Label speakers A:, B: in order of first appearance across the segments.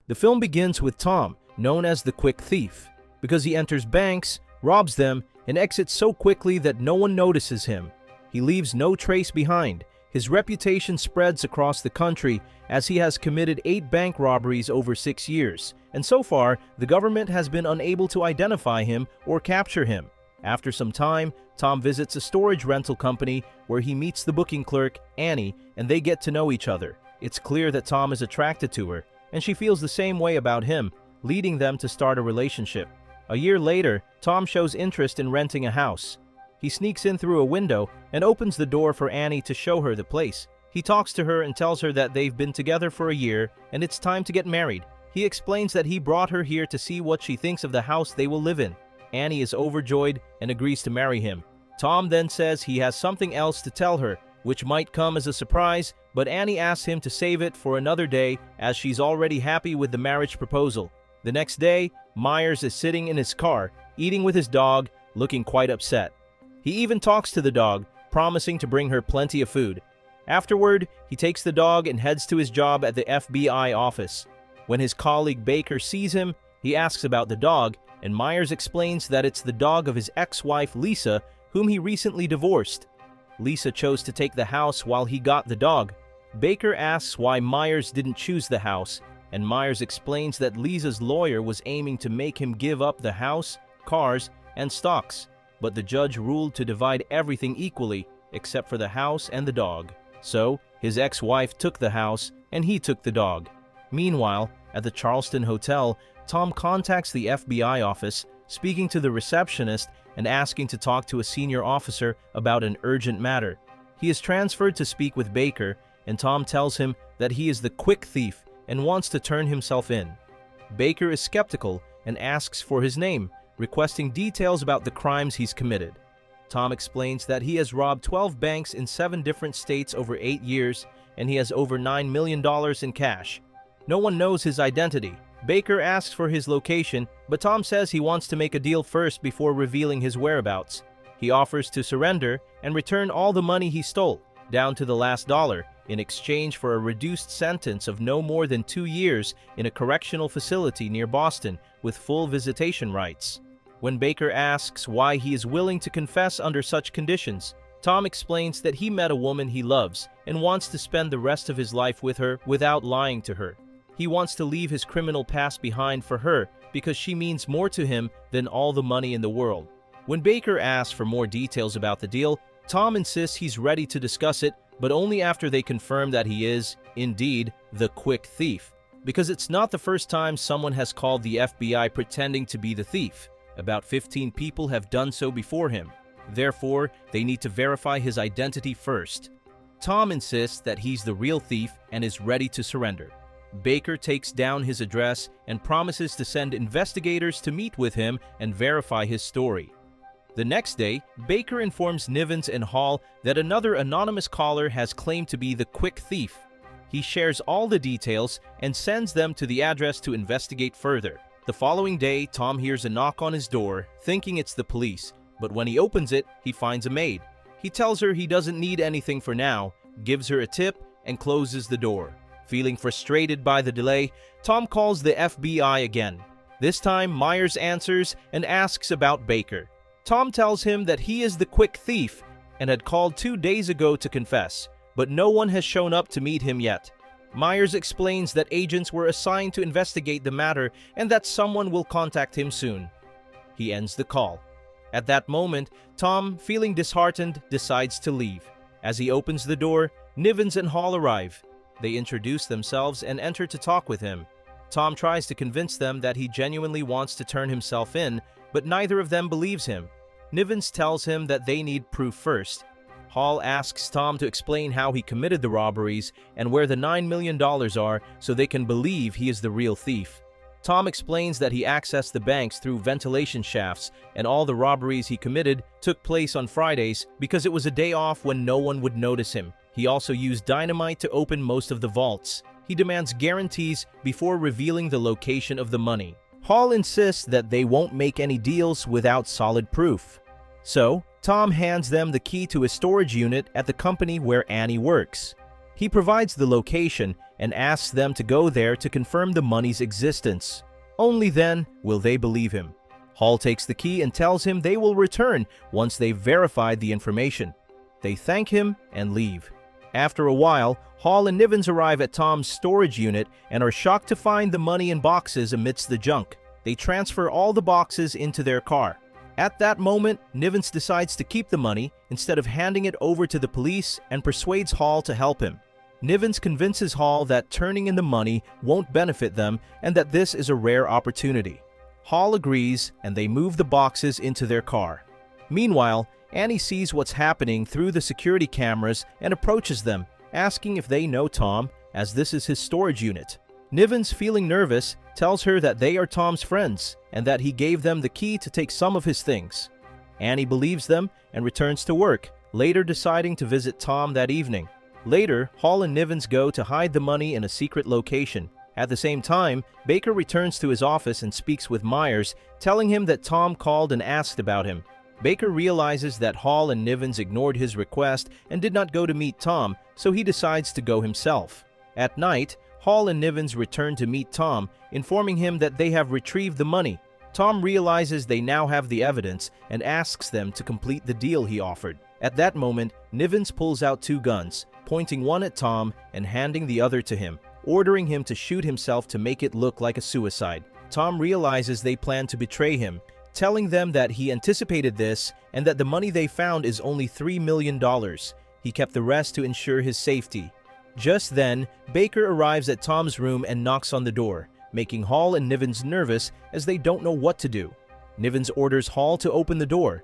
A: The film begins with Tom, known as the Quick Thief, because he enters banks, robs them, and exits so quickly that no one notices him. He leaves no trace behind. His reputation spreads across the country as he has committed 8 bank robberies over 6 years, and so far, the government has been unable to identify him or capture him. After some time, Tom visits a storage rental company where he meets the booking clerk, Annie, and they get to know each other. It's clear that Tom is attracted to her, and she feels the same way about him, leading them to start a relationship. A year later, Tom shows interest in renting a house. He sneaks in through a window and opens the door for Annie to show her the place. He talks to her and tells her that they've been together for a year and it's time to get married. He explains that he brought her here to see what she thinks of the house they will live in. Annie is overjoyed and agrees to marry him. Tom then says he has something else to tell her, which might come as a surprise, but Annie asks him to save it for another day as she's already happy with the marriage proposal. The next day, Myers is sitting in his car, eating with his dog, looking quite upset. He even talks to the dog, promising to bring her plenty of food. Afterward, he takes the dog and heads to his job at the FBI office. When his colleague Baker sees him, he asks about the dog, and Myers explains that it's the dog of his ex-wife Lisa, whom he recently divorced. Lisa chose to take the house while he got the dog. Baker asks why Myers didn't choose the house, and Myers explains that Lisa's lawyer was aiming to make him give up the house, cars, and stocks, but the judge ruled to divide everything equally except for the house and the dog. So, his ex-wife took the house and he took the dog. Meanwhile, at the Charleston Hotel, Tom contacts the FBI office, speaking to the receptionist and asking to talk to a senior officer about an urgent matter. He is transferred to speak with Baker, and Tom tells him that he is the Quick Thief and wants to turn himself in. Baker is skeptical and asks for his name, requesting details about the crimes he's committed. Tom explains that he has robbed 12 banks in 7 different states over 8 years, and he has over $9 million in cash. No one knows his identity. Baker asks for his location, but Tom says he wants to make a deal first before revealing his whereabouts. He offers to surrender and return all the money he stole, down to the last dollar, in exchange for a reduced sentence of no more than 2 years in a correctional facility near Boston with full visitation rights. When Baker asks why he is willing to confess under such conditions, Tom explains that he met a woman he loves and wants to spend the rest of his life with her without lying to her. He wants to leave his criminal past behind for her because she means more to him than all the money in the world. When Baker asks for more details about the deal, Tom insists he's ready to discuss it, but only after they confirm that he is, indeed, the Quick Thief. Because it's not the first time someone has called the FBI pretending to be the thief. About 15 people have done so before him. Therefore, they need to verify his identity first. Tom insists that he's the real thief and is ready to surrender. Baker takes down his address and promises to send investigators to meet with him and verify his story. The next day, Baker informs Nivens and Hall that another anonymous caller has claimed to be the Quick Thief. He shares all the details and sends them to the address to investigate further. The following day, Tom hears a knock on his door, thinking it's the police, but when he opens it, he finds a maid. He tells her he doesn't need anything for now, gives her a tip, and closes the door. Feeling frustrated by the delay, Tom calls the FBI again. This time, Myers answers and asks about Baker. Tom tells him that he is the Quick Thief and had called 2 days ago to confess, but no one has shown up to meet him yet. Myers explains that agents were assigned to investigate the matter and that someone will contact him soon. He ends the call. At that moment, Tom, feeling disheartened, decides to leave. As he opens the door, Nivens and Hall arrive. They introduce themselves and enter to talk with him. Tom tries to convince them that he genuinely wants to turn himself in, but neither of them believes him. Nivens tells him that they need proof first. Hall asks Tom to explain how he committed the robberies and where the $9 million are so they can believe he is the real thief. Tom explains that he accessed the banks through ventilation shafts and all the robberies he committed took place on Fridays because it was a day off when no one would notice him. He also used dynamite to open most of the vaults. He demands guarantees before revealing the location of the money. Hall insists that they won't make any deals without solid proof. So, Tom hands them the key to a storage unit at the company where Annie works. He provides the location and asks them to go there to confirm the money's existence. Only then will they believe him. Hall takes the key and tells him they will return once they've verified the information. They thank him and leave. After a while, Hall and Nivens arrive at Tom's storage unit and are shocked to find the money in boxes amidst the junk. They transfer all the boxes into their car. At that moment, Nivens decides to keep the money instead of handing it over to the police and persuades Hall to help him. Nivens convinces Hall that turning in the money won't benefit them and that this is a rare opportunity. Hall agrees and they move the boxes into their car. Meanwhile, Annie sees what's happening through the security cameras and approaches them, asking if they know Tom, as this is his storage unit. Nivens, feeling nervous, tells her that they are Tom's friends and that he gave them the key to take some of his things. Annie believes them and returns to work, later deciding to visit Tom that evening. Later, Hall and Nivens go to hide the money in a secret location. At the same time, Baker returns to his office and speaks with Myers, telling him that Tom called and asked about him. Baker realizes that Hall and Nivens ignored his request and did not go to meet Tom, so he decides to go himself. At night, Hall and Nivens return to meet Tom, informing him that they have retrieved the money. Tom realizes they now have the evidence and asks them to complete the deal he offered. At that moment, Nivens pulls out 2 guns, pointing one at Tom and handing the other to him, ordering him to shoot himself to make it look like a suicide. Tom realizes they plan to betray him, telling them that he anticipated this and that the money they found is only $3 million. He kept the rest to ensure his safety. Just then, Baker arrives at Tom's room and knocks on the door, making Hall and Nivens nervous as they don't know what to do. Nivens orders Hall to open the door.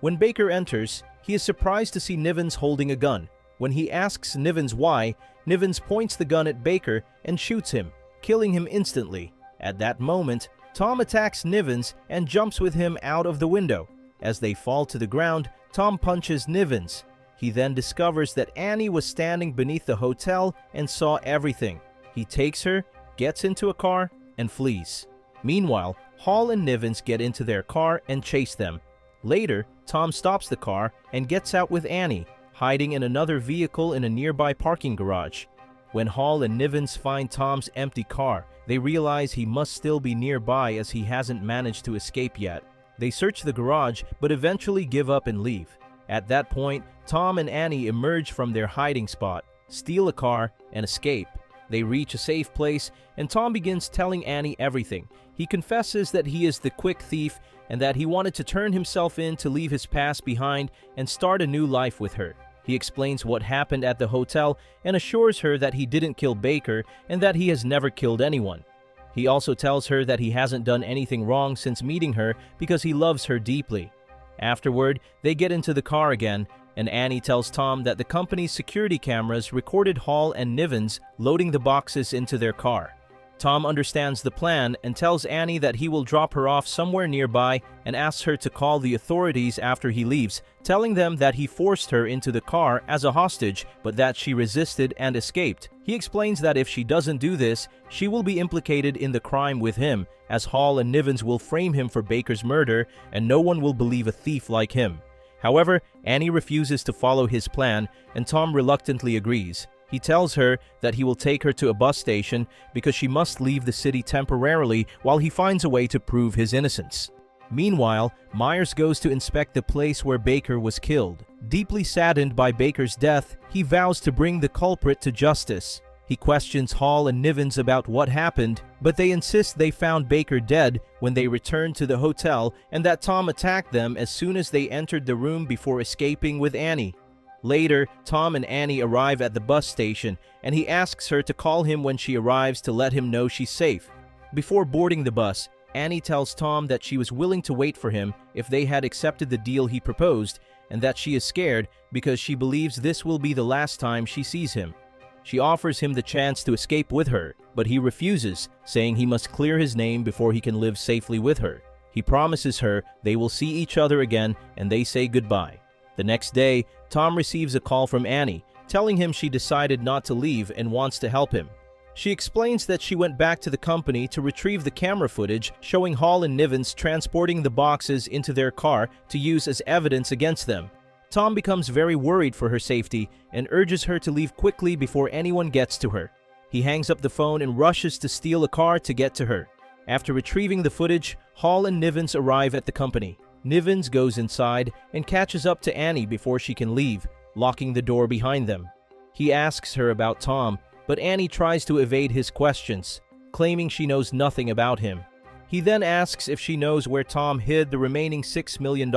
A: When Baker enters, he is surprised to see Nivens holding a gun. When he asks Nivens why, Nivens points the gun at Baker and shoots him, killing him instantly. At that moment, Tom attacks Nivens and jumps with him out of the window. As they fall to the ground, Tom punches Nivens. He then discovers that Annie was standing beneath the hotel and saw everything. He takes her, gets into a car, and flees. Meanwhile, Hall and Nivens get into their car and chase them. Later, Tom stops the car and gets out with Annie, hiding in another vehicle in a nearby parking garage. When Hall and Nivens find Tom's empty car, they realize he must still be nearby as he hasn't managed to escape yet. They search the garage but eventually give up and leave. At that point, Tom and Annie emerge from their hiding spot, steal a car, and escape. They reach a safe place, and Tom begins telling Annie everything. He confesses that he is the quick thief and that he wanted to turn himself in to leave his past behind and start a new life with her. He explains what happened at the hotel and assures her that he didn't kill Baker and that he has never killed anyone. He also tells her that he hasn't done anything wrong since meeting her because he loves her deeply. Afterward, they get into the car again, and Annie tells Tom that the company's security cameras recorded Hall and Nivens loading the boxes into their car. Tom understands the plan and tells Annie that he will drop her off somewhere nearby and asks her to call the authorities after he leaves, telling them that he forced her into the car as a hostage, but that she resisted and escaped. He explains that if she doesn't do this, she will be implicated in the crime with him, as Hall and Nivens will frame him for Baker's murder and no one will believe a thief like him. However, Annie refuses to follow his plan and Tom reluctantly agrees. He tells her that he will take her to a bus station because she must leave the city temporarily while he finds a way to prove his innocence. Meanwhile, Myers goes to inspect the place where Baker was killed. Deeply saddened by Baker's death, he vows to bring the culprit to justice. He questions Hall and Nivens about what happened, but they insist they found Baker dead when they returned to the hotel and that Tom attacked them as soon as they entered the room before escaping with Annie. Later, Tom and Annie arrive at the bus station, and he asks her to call him when she arrives to let him know she's safe. Before boarding the bus, Annie tells Tom that she was willing to wait for him if they had accepted the deal he proposed, and that she is scared because she believes this will be the last time she sees him. She offers him the chance to escape with her, but he refuses, saying he must clear his name before he can live safely with her. He promises her they will see each other again, and they say goodbye. The next day, Tom receives a call from Annie, telling him she decided not to leave and wants to help him. She explains that she went back to the company to retrieve the camera footage showing Hall and Nivens transporting the boxes into their car to use as evidence against them. Tom becomes very worried for her safety and urges her to leave quickly before anyone gets to her. He hangs up the phone and rushes to steal a car to get to her. After retrieving the footage, Hall and Nivens arrive at the company. Nivens goes inside and catches up to Annie before she can leave, locking the door behind them. He asks her about Tom, but Annie tries to evade his questions, claiming she knows nothing about him. He then asks if she knows where Tom hid the remaining $6 million.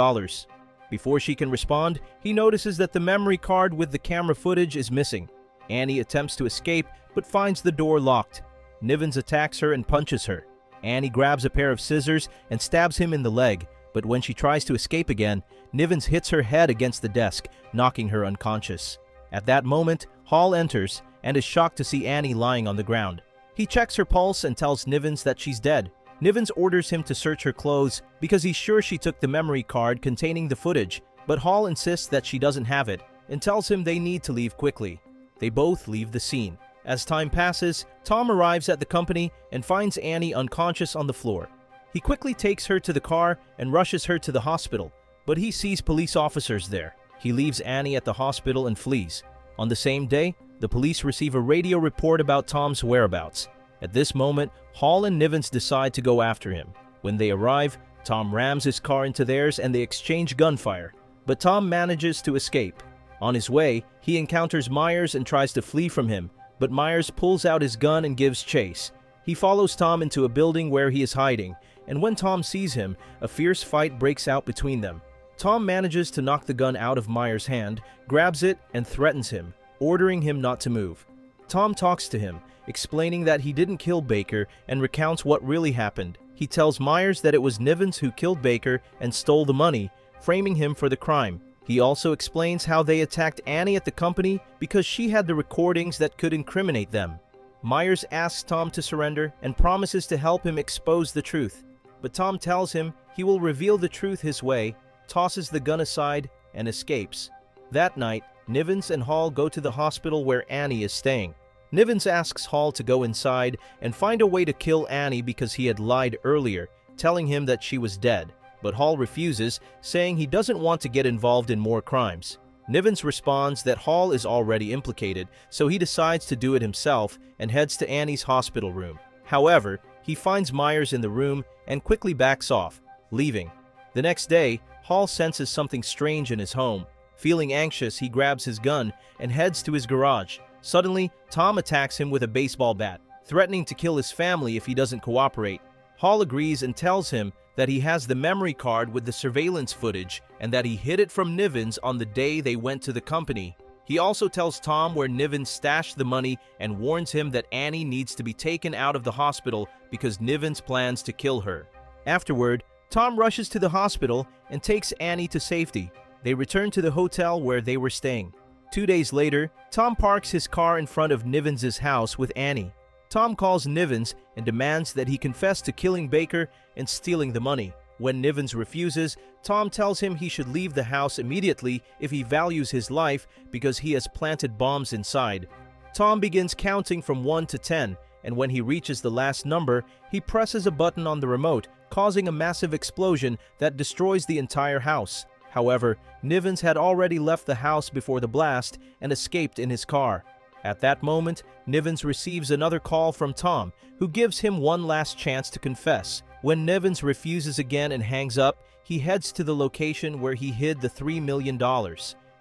A: Before she can respond, he notices that the memory card with the camera footage is missing. Annie attempts to escape, but finds the door locked. Nivens attacks her and punches her. Annie grabs a pair of scissors and stabs him in the leg, but when she tries to escape again, Nivens hits her head against the desk, knocking her unconscious. At that moment, Hall enters and is shocked to see Annie lying on the ground. He checks her pulse and tells Nivens that she's dead. Nivens orders him to search her clothes because he's sure she took the memory card containing the footage, but Hall insists that she doesn't have it and tells him they need to leave quickly. They both leave the scene. As time passes, Tom arrives at the company and finds Annie unconscious on the floor. He quickly takes her to the car and rushes her to the hospital, but he sees police officers there. He leaves Annie at the hospital and flees. On the same day, the police receive a radio report about Tom's whereabouts. At this moment, Hall and Nivens decide to go after him. When they arrive, Tom rams his car into theirs and they exchange gunfire, but Tom manages to escape. On his way, he encounters Myers and tries to flee from him, but Myers pulls out his gun and gives chase. He follows Tom into a building where he is hiding, and when Tom sees him, a fierce fight breaks out between them. Tom manages to knock the gun out of Myers' hand, grabs it, and threatens him, ordering him not to move. Tom talks to him, explaining that he didn't kill Baker and recounts what really happened. He tells Myers that it was Nivens who killed Baker and stole the money, framing him for the crime. He also explains how they attacked Annie at the company because she had the recordings that could incriminate them. Myers asks Tom to surrender and promises to help him expose the truth. But Tom tells him he will reveal the truth his way, tosses the gun aside, and escapes. That night, Nivens and Hall go to the hospital where Annie is staying. Nivens asks Hall to go inside and find a way to kill Annie because he had lied earlier, telling him that she was dead. But Hall refuses, saying he doesn't want to get involved in more crimes. Nivens responds that Hall is already implicated, so he decides to do it himself and heads to Annie's hospital room. However, he finds Myers in the room and quickly backs off, leaving. The next day, Hall senses something strange in his home. Feeling anxious, he grabs his gun and heads to his garage. Suddenly, Tom attacks him with a baseball bat, threatening to kill his family if he doesn't cooperate. Hall agrees and tells him that he has the memory card with the surveillance footage and that he hid it from Nivens on the day they went to the company. He also tells Tom where Nivens stashed the money and warns him that Annie needs to be taken out of the hospital because Nivens plans to kill her. Afterward, Tom rushes to the hospital and takes Annie to safety. They return to the hotel where they were staying. 2 days later, Tom parks his car in front of Nivens' house with Annie. Tom calls Nivens and demands that he confess to killing Baker and stealing the money. When Nivens refuses, Tom tells him he should leave the house immediately if he values his life because he has planted bombs inside. Tom begins counting from 1 to 10, and when he reaches the last number, he presses a button on the remote, causing a massive explosion that destroys the entire house. However, Nivens had already left the house before the blast and escaped in his car. At that moment, Nivens receives another call from Tom, who gives him one last chance to confess. When Nivens refuses again and hangs up, he heads to the location where he hid the $3 million.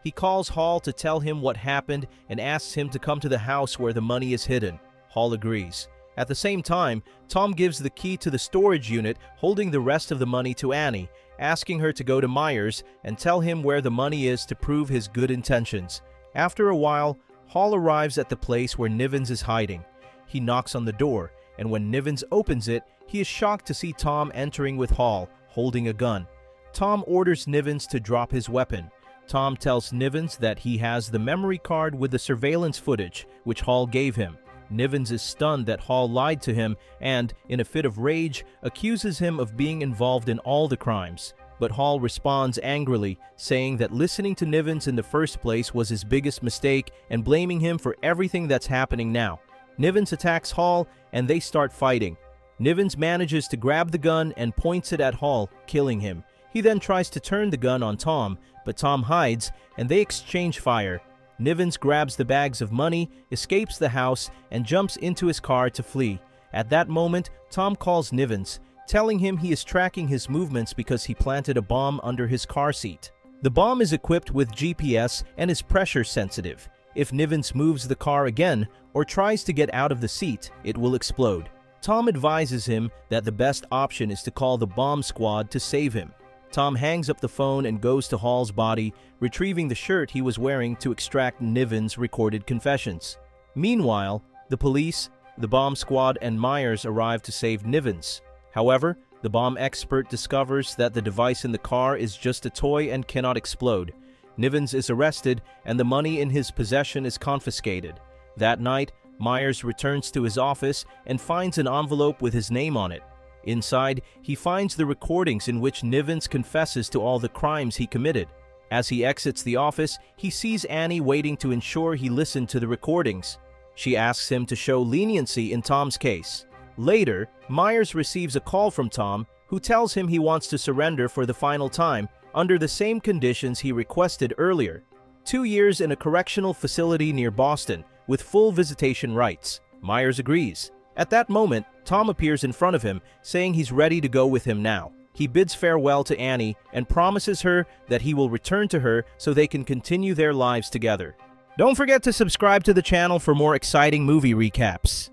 A: He calls Hall to tell him what happened and asks him to come to the house where the money is hidden. Hall agrees. At the same time, Tom gives the key to the storage unit holding the rest of the money to Annie, asking her to go to Myers and tell him where the money is to prove his good intentions. After a while, Hall arrives at the place where Nivens is hiding. He knocks on the door, and when Nivens opens it, he is shocked to see Tom entering with Hall, holding a gun. Tom orders Nivens to drop his weapon. Tom tells Nivens that he has the memory card with the surveillance footage, which Hall gave him. Nivens is stunned that Hall lied to him and, in a fit of rage, accuses him of being involved in all the crimes. But Hall responds angrily, saying that listening to Nivens in the first place was his biggest mistake and blaming him for everything that's happening now. Nivens attacks Hall and they start fighting. Nivens manages to grab the gun and points it at Hall, killing him. He then tries to turn the gun on Tom, but Tom hides and they exchange fire. Nivens grabs the bags of money, escapes the house, and jumps into his car to flee. At that moment, Tom calls Nivens, telling him he is tracking his movements because he planted a bomb under his car seat. The bomb is equipped with GPS and is pressure sensitive. If Nivens moves the car again or tries to get out of the seat, it will explode. Tom advises him that the best option is to call the bomb squad to save him. Tom hangs up the phone and goes to Hall's body, retrieving the shirt he was wearing to extract Nivens' recorded confessions. Meanwhile, the police, the bomb squad, and Myers arrive to save Nivens. However, the bomb expert discovers that the device in the car is just a toy and cannot explode. Nivens is arrested, and the money in his possession is confiscated. That night, Myers returns to his office and finds an envelope with his name on it. Inside, he finds the recordings in which Nivens confesses to all the crimes he committed. As he exits the office, he sees Annie waiting to ensure he listened to the recordings. She asks him to show leniency in Tom's case. Later, Myers receives a call from Tom, who tells him he wants to surrender for the final time under the same conditions he requested earlier. 2 years in a correctional facility near Boston, with full visitation rights. Myers agrees. At that moment, Tom appears in front of him, saying he's ready to go with him now. He bids farewell to Annie and promises her that he will return to her so they can continue their lives together. Don't forget to subscribe to the channel for more exciting movie recaps.